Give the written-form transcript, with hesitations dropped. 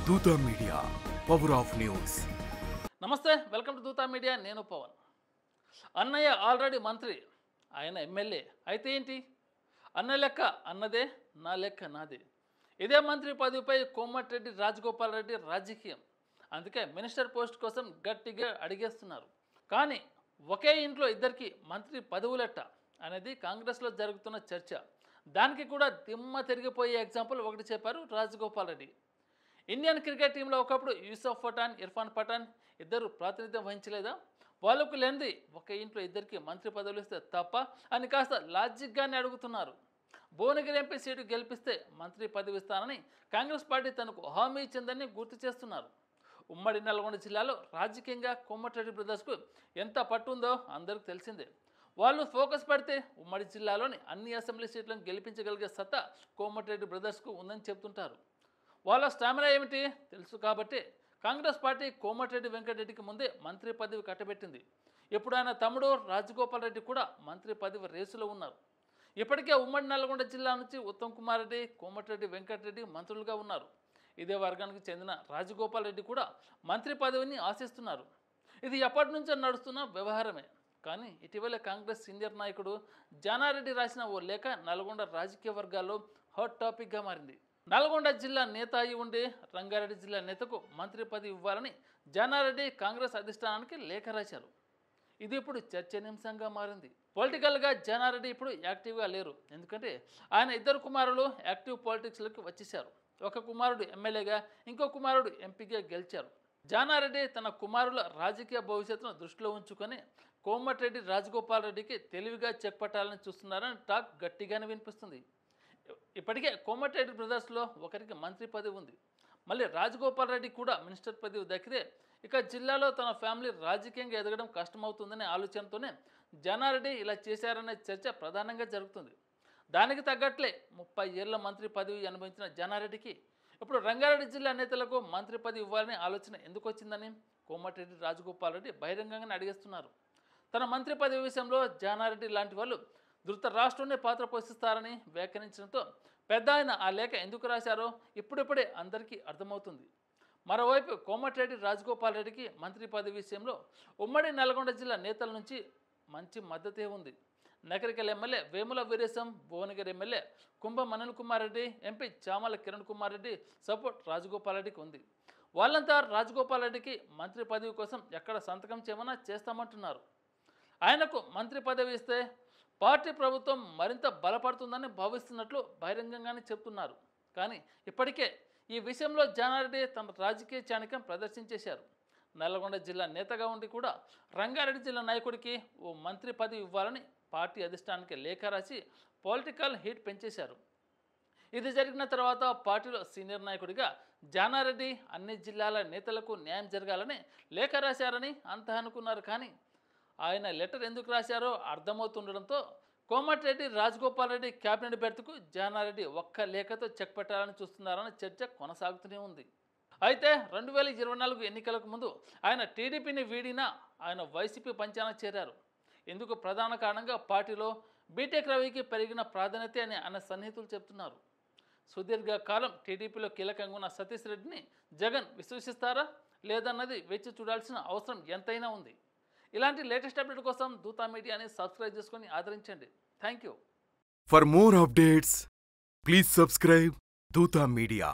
Dootha media, power of news. నమస్తే, welcome to Dootha media. నేను పవన్. అన్నయ్య ఆల్రెడీ మంత్రి, ఆయన ఎమ్మెల్యే. అయితే ఏంటి? అన్న లెక్క అన్నదే, నా లెక్క నాదే. ఇదే మంత్రి పదవిపై కోమటిరెడ్డి రాజగోపాల్ రెడ్డి రాజకీయం. అందుకే మినిస్టర్ పోస్ట్ కోసం గట్టిగా అడిగేస్తున్నారు. కానీ ఒకే ఇంట్లో ఇద్దరికి మంత్రి పదవులెట్ట అనేది కాంగ్రెస్లో జరుగుతున్న చర్చ. దానికి కూడా దిమ్మ తిరిగిపోయే ఎగ్జాంపుల్ ఒకటి చెప్పారు రాజగోపాల్ రెడ్డి. ఇండియన్ క్రికెట్ టీంలో ఒకప్పుడు యూసఫ్ పఠాన్, ఇర్ఫాన్ పఠాన్ ఇద్దరు ప్రాతినిధ్యం వహించలేదా? వాళ్ళకు లేనిది ఒక ఇంట్లో ఇద్దరికి మంత్రి పదవులు ఇస్తే తప్ప అని కాస్త లాజిక్గానే అడుగుతున్నారు. భువనగిరి ఎంపీ సీటు గెలిపిస్తే మంత్రి పదవి ఇస్తానని కాంగ్రెస్ పార్టీ తనకు హామీ ఇచ్చిందని గుర్తు చేస్తున్నారు. ఉమ్మడి నల్గొండ జిల్లాలో రాజకీయంగా కోమటిరెడ్డి బ్రదర్స్కు ఎంత పట్టు ఉందో అందరికీ తెలిసిందే. వాళ్ళు ఫోకస్ పెడితే ఉమ్మడి జిల్లాలోని అన్ని అసెంబ్లీ సీట్లను గెలిపించగలిగే సత్తా కోమటిరెడ్డి బ్రదర్స్కు ఉందని చెబుతుంటారు. వాళ్ళ స్టామినా ఏమిటి తెలుసు కాబట్టి కాంగ్రెస్ పార్టీ కోమటిరెడ్డి వెంకటరెడ్డికి ముందే మంత్రి పదవి కట్టబెట్టింది. ఇప్పుడు ఆయన తమ్ముడు రాజగోపాల్ రెడ్డి కూడా మంత్రి పదవి రేసులో ఉన్నారు. ఇప్పటికే ఉమ్మడి నల్గొండ జిల్లా నుంచి ఉత్తమ్ కుమార్ రెడ్డి, కోమటిరెడ్డి వెంకటరెడ్డి మంత్రులుగా ఉన్నారు. ఇదే వర్గానికి చెందిన రాజగోపాల్ రెడ్డి కూడా మంత్రి పదవిని ఆశిస్తున్నారు. ఇది ఎప్పటి నుంచో నడుస్తున్న వ్యవహారమే. కానీ ఇటీవల కాంగ్రెస్ సీనియర్ నాయకుడు జానారెడ్డి రాసిన ఓ లేఖ నల్గొండ రాజకీయ వర్గాల్లో హాట్ టాపిక్గా మారింది. నల్గొండ జిల్లా నేత అయి ఉండి రంగారెడ్డి జిల్లా నేతకు మంత్రి పదవి ఇవ్వాలని జానారెడ్డి కాంగ్రెస్ అధిష్టానానికి లేఖ రాశారు. ఇది ఇప్పుడు చర్చనీయాంశంగా మారింది. పొలిటికల్గా జానారెడ్డి ఇప్పుడు యాక్టివ్గా లేరు. ఎందుకంటే ఆయన ఇద్దరు కుమారులు యాక్టివ్ పాలిటిక్స్లోకి వచ్చేశారు. ఒక కుమారుడు ఎమ్మెల్యేగా, ఇంకో కుమారుడు ఎంపీగా గెలిచారు. జానారెడ్డి తన కుమారుల రాజకీయ భవిష్యత్తును దృష్టిలో ఉంచుకొని కోమటిరెడ్డి రాజగోపాల్ రెడ్డికి తెలివిగా చెక్ పట్టాలని చూస్తున్నారని టాక్ గట్టిగానే వినిపిస్తుంది. ఇప్పటికే కోమటిరెడ్డి బ్రదర్స్లో ఒకరికి మంత్రి పదవి ఉంది. మళ్ళీ రాజగోపాల్ రెడ్డి కూడా మినిస్టర్ పదవి దక్కితే ఇక జిల్లాలో తన ఫ్యామిలీ రాజకీయంగా ఎదగడం కష్టమవుతుందనే ఆలోచనతోనే జానారెడ్డి ఇలా చేశారనే చర్చ ప్రధానంగా జరుగుతుంది. దానికి తగ్గట్లే 30 ఏళ్ల మంత్రి పదవి అనుభవించిన జానారెడ్డికి ఇప్పుడు రంగారెడ్డి జిల్లా నేతలకు మంత్రి పదవి ఇవ్వాలనే ఆలోచన ఎందుకు వచ్చిందని కోమటిరెడ్డి రాజగోపాల్ రెడ్డి బహిరంగంగానే అడిగేస్తున్నారు. తన మంత్రి పదవి విషయంలో జానారెడ్డి లాంటి వాళ్ళు ధృతరాష్ట్రంలో పాత్ర పోషిస్తారని వ్యాఖ్యానించడంతో పెద్ద ఆయన ఆ లేఖ ఎందుకు రాశారో ఇప్పుడిప్పుడే అందరికీ అర్థమవుతుంది. మరోవైపు కోమటిరెడ్డి రాజగోపాల్ రెడ్డికి మంత్రి పదవి విషయంలో ఉమ్మడి నల్గొండ జిల్లా నేతల నుంచి మంచి మద్దతే ఉంది. నకరికల్ ఎమ్మెల్యే వేముల వీరేశం, భువనగిరి ఎమ్మెల్యే కుంభం అనిల్ కుమార్ రెడ్డి, ఎంపీ చామల కిరణ్ కుమార్ రెడ్డి సపోర్ట్ రాజగోపాల్ రెడ్డికి ఉంది. వాళ్ళంతా రాజగోపాల్ రెడ్డికి మంత్రి పదవి కోసం ఎక్కడ సంతకం చేయమన్నా చేస్తామంటున్నారు. ఆయనకు మంత్రి పదవి ఇస్తే పార్టీ ప్రభుత్వం మరింత బలపడుతుందని భావిస్తున్నట్లు బహిరంగంగానే చెప్తున్నారు. కానీ ఇప్పటికే ఈ విషయంలో జానారెడ్డి తన రాజకీయ చాణక్యం ప్రదర్శించేశారు. నల్గొండ జిల్లా నేతగా ఉండి కూడా రంగారెడ్డి జిల్లా నాయకుడికి ఓ మంత్రి పదవి ఇవ్వాలని పార్టీ అధిష్టానానికి లేఖ రాసి పొలిటికల్ హీట్ పెంచేశారు. ఇది జరిగిన తర్వాత పార్టీలో సీనియర్ నాయకుడిగా జానారెడ్డి అన్ని జిల్లాల నేతలకు న్యాయం జరగాలని లేఖ రాశారని అంతా అనుకున్నారు. కానీ ఆయన లెటర్ ఎందుకు రాశారో అర్థమవుతుండడంతో కోమటిరెడ్డి రాజగోపాల్ రెడ్డి క్యాబినెట్ బెర్త్కు జానారెడ్డి ఒక్క లేఖతో చెక్ పెట్టాలని చూస్తున్నారన్న చర్చ కొనసాగుతూనే ఉంది. అయితే 2024 ఎన్నికలకు ముందు ఆయన టీడీపీని వీడినా ఆయన వైసీపీ పంచాన చేరారు. ఇందుకు ప్రధాన కారణంగా పార్టీలో బీటెక్ రవికి పెరిగిన ప్రాధాన్యత అని ఆయన సన్నిహితులు చెబుతున్నారు. సుదీర్ఘకాలం టీడీపీలో కీలకంగా ఉన్న సతీష్ రెడ్డిని జగన్ విశ్వసిస్తారా లేదన్నది వేచి చూడాల్సిన అవసరం ఎంతైనా ఉంది. ఇలాంటి లేటెస్ట్ అప్డేట్ కోసం దూతా మీడియాని సబ్స్క్రైబ్ చేసుకొని ఆదరించండి. Thank you. For more updates please subscribe Dootha media.